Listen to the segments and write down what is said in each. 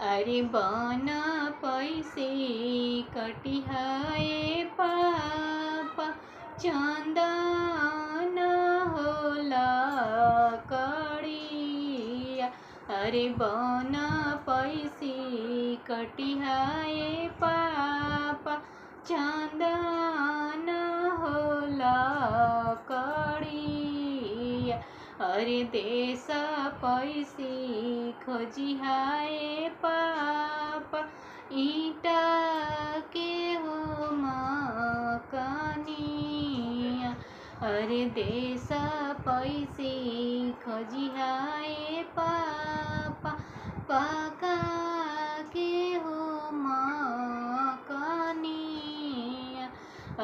अरे बन पैसे कटिहाए पापा चंदन होला कड़िया। अरे बन पैसे कटिहाए पापा चंदन होला कड़िया। अरे देश पैसे खोजिहाए पापा ईटा के हो मकानिया। अरे देश पैसे खोजिहाए पापा पका के हो मकानिया।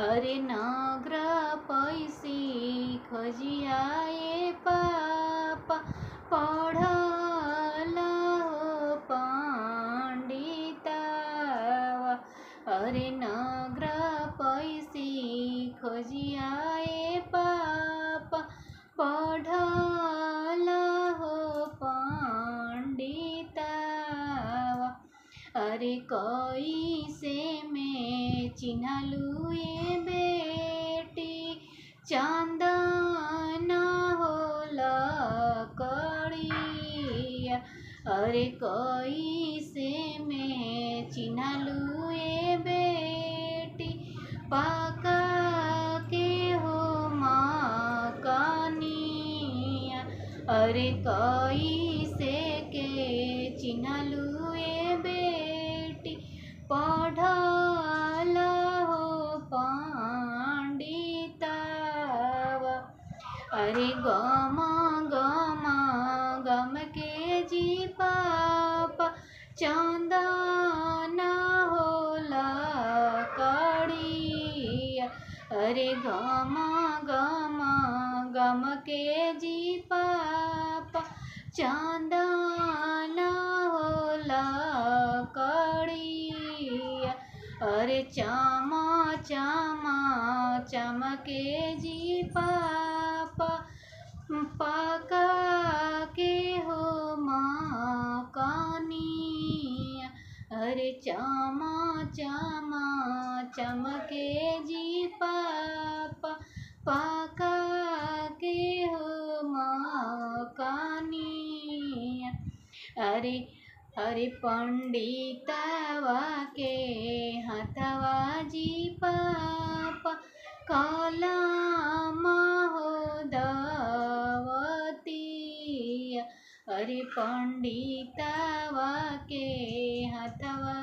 अरे नगर पैसे खोजिहाए पापा पढ़ल हो पंडितवा। अरे नगर पैसे खोजिहाए पापा पढ़ल हो पंडितवा। अरे कैसे में चिन्हलू ये बेटी चंदन होला कड़िया। अरे कैसे में चिन्हलू ये बेटी पका के हो मकानिया। अरे कैसे के चिन्हलू ये बेटी पढ़ल हो पंडितवा। अरे गम गम गम के जी पापा चंदन होला कड़िया। अरे गम गम गम के जी पापा चंदन होला कड़िया। अरे चम चम चमके जी पापा पका के हो मकानिया। अरे चम चम चमके जी पापा पका के हो मकानिया। अरे अरे पंडितवा के हथवा जी पापा कलम हो दवतिया। अरे पंडितवा के हथवा